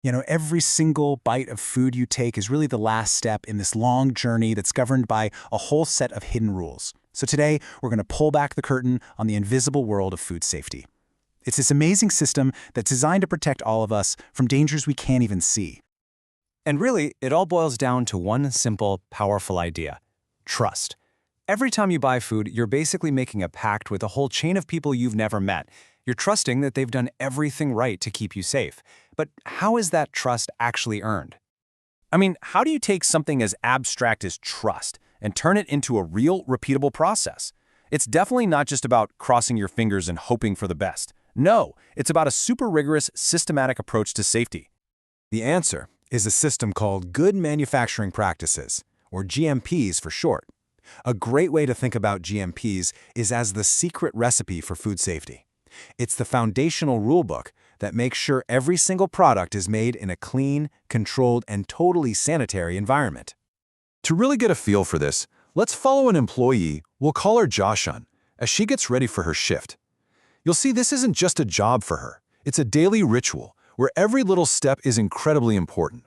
Every single bite of food you take is really the last step in this long journey that's governed by a whole set of hidden rules. So today, we're going to pull back the curtain on the invisible world of food safety. It's this amazing system that's designed to protect all of us from dangers we can't even see. And really, it all boils down to one simple, powerful idea: trust. Every time you buy food, you're basically making a pact with a whole chain of people you've never met. You're trusting that they've done everything right to keep you safe. But how is that trust actually earned? I mean, how do you take something as abstract as trust and turn it into a real, repeatable process? It's definitely not just about crossing your fingers and hoping for the best. No, it's about a super rigorous, systematic approach to safety. The answer is a system called Good Manufacturing Practices, or GMPs for short. A great way to think about GMPs is as the secret recipe for food safety. It's the foundational rulebook that makes sure every single product is made in a clean, controlled, and totally sanitary environment. To really get a feel for this, let's follow an employee, we'll call her Joshan, as she gets ready for her shift. You'll see this isn't just a job for her. It's a daily ritual where every little step is incredibly important.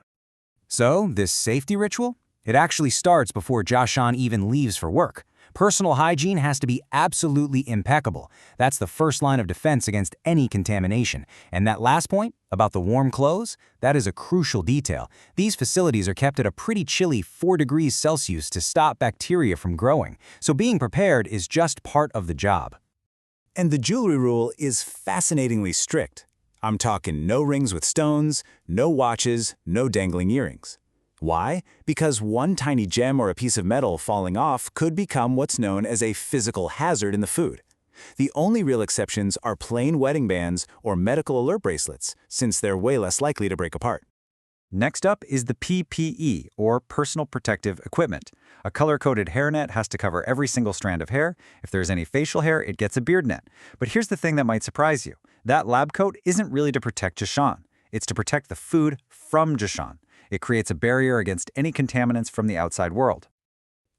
So, this safety ritual? It actually starts before Joshan even leaves for work. Personal hygiene has to be absolutely impeccable. That's the first line of defense against any contamination. And that last point, about the warm clothes, that is a crucial detail. These facilities are kept at a pretty chilly 4 degrees Celsius to stop bacteria from growing. So being prepared is just part of the job. And the jewelry rule is fascinatingly strict. I'm talking no rings with stones, no watches, no dangling earrings. Why? Because one tiny gem or a piece of metal falling off could become what's known as a physical hazard in the food. The only real exceptions are plain wedding bands or medical alert bracelets, since they're way less likely to break apart. Next up is the PPE, or Personal Protective Equipment. A color-coded hairnet has to cover every single strand of hair. If there's any facial hair, it gets a beard net. But here's the thing that might surprise you. That lab coat isn't really to protect Joshan. It's to protect the food from Joshan. It creates a barrier against any contaminants from the outside world.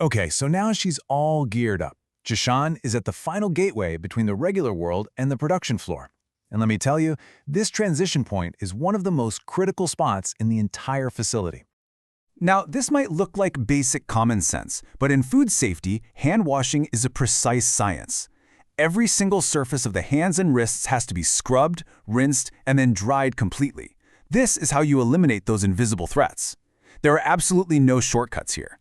Okay, so now she's all geared up. Joshan is at the final gateway between the regular world and the production floor. And let me tell you, this transition point is one of the most critical spots in the entire facility. Now, this might look like basic common sense, but in food safety, hand washing is a precise science. Every single surface of the hands and wrists has to be scrubbed, rinsed, and then dried completely. This is how you eliminate those invisible threats. There are absolutely no shortcuts here.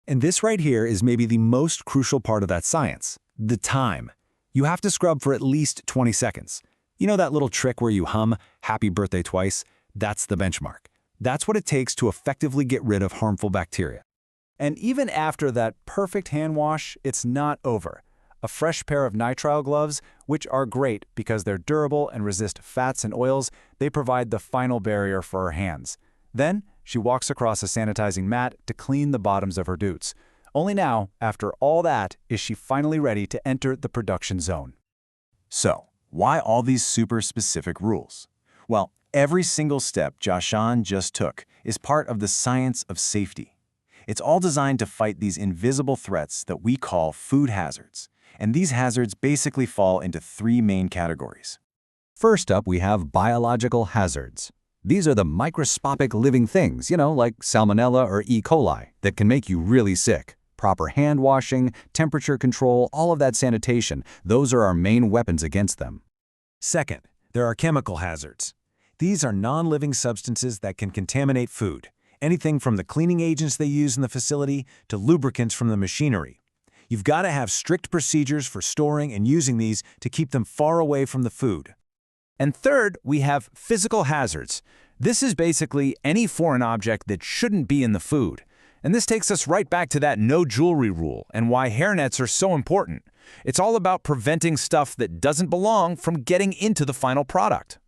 And this right here is maybe the most crucial part of that science: the time. You have to scrub for at least 20 seconds. You know that little trick where you hum "Happy Birthday" twice? That's the benchmark. That's what it takes to effectively get rid of harmful bacteria. And even after that perfect hand wash, it's not over. A fresh pair of nitrile gloves, which are great because they're durable and resist fats and oils, they provide the final barrier for her hands. Then, she walks across a sanitizing mat to clean the bottoms of her dutes. Only now, after all that, is she finally ready to enter the production zone. So, why all these super specific rules? Well, every single step Joshan just took is part of the science of safety. It's all designed to fight these invisible threats that we call food hazards. And these hazards basically fall into 3 main categories. First up, we have biological hazards. These are the microscopic living things, like Salmonella or E. coli, that can make you really sick. Proper hand washing, temperature control, all of that sanitation, those are our main weapons against them. Second, there are chemical hazards. These are non-living substances that can contaminate food. Anything from the cleaning agents they use in the facility to lubricants from the machinery. You've got to have strict procedures for storing and using these to keep them far away from the food. And third, we have physical hazards. This is basically any foreign object that shouldn't be in the food. And this takes us right back to that no jewelry rule and why hairnets are so important. It's all about preventing stuff that doesn't belong from getting into the final product.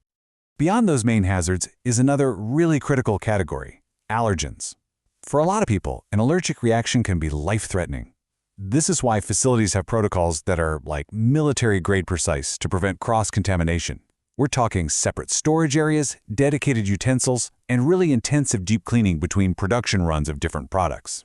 Beyond those main hazards is another really critical category: allergens. For a lot of people, an allergic reaction can be life-threatening. This is why facilities have protocols that are like military-grade precise to prevent cross-contamination. We're talking separate storage areas, dedicated utensils, and really intensive deep cleaning between production runs of different products.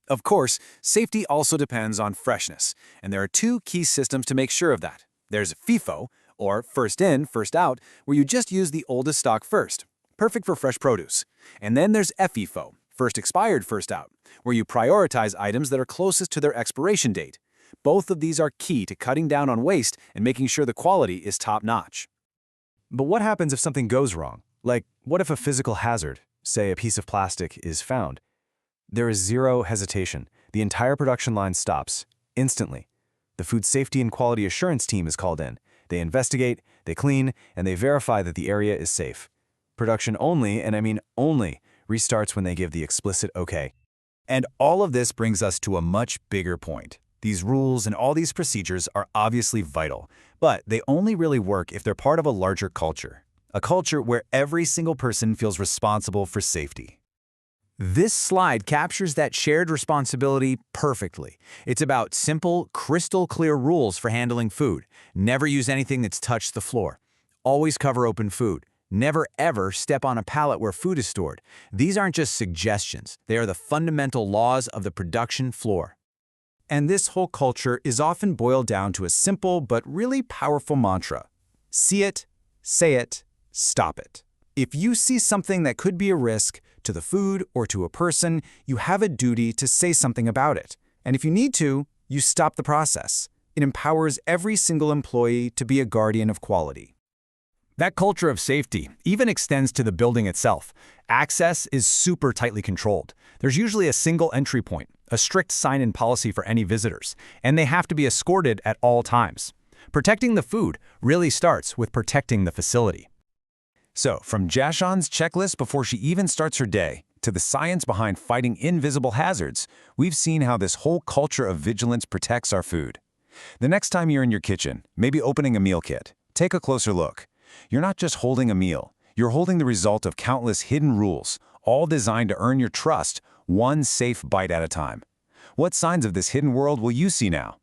Of course, safety also depends on freshness, and there are 2 key systems to make sure of that. There's FIFO, or first in, first out, where you just use the oldest stock first. perfect for fresh produce. And then there's FIFO, first expired, first out, where you prioritize items that are closest to their expiration date. Both of these are key to cutting down on waste and making sure the quality is top-notch. But what happens if something goes wrong? Like, what if a physical hazard, say a piece of plastic, is found? There is zero hesitation. The entire production line stops, instantly. The Food Safety and Quality Assurance team is called in. They investigate, they clean, and they verify that the area is safe. Production only, and I mean only, restarts when they give the explicit okay. And all of this brings us to a much bigger point. These rules and all these procedures are obviously vital, but they only really work if they're part of a larger culture. A culture where every single person feels responsible for safety. This slide captures that shared responsibility perfectly. It's about simple, crystal-clear rules for handling food. Never use anything that's touched the floor. Always cover open food. Never ever step on a pallet where food is stored. These aren't just suggestions. They are the fundamental laws of the production floor. And this whole culture is often boiled down to a simple but really powerful mantra. See it, say it, stop it. If you see something that could be a risk to the food or to a person, you have a duty to say something about it. And if you need to, you stop the process. It empowers every single employee to be a guardian of quality. That culture of safety even extends to the building itself. Access is super tightly controlled. There's usually a single entry point, a strict sign-in policy for any visitors, and they have to be escorted at all times. Protecting the food really starts with protecting the facility. So, from Jashan's checklist before she even starts her day, to the science behind fighting invisible hazards, we've seen how this whole culture of vigilance protects our food. The next time you're in your kitchen, maybe opening a meal kit, take a closer look. You're not just holding a meal, you're holding the result of countless hidden rules, all designed to earn your trust, one safe bite at a time. What signs of this hidden world will you see now?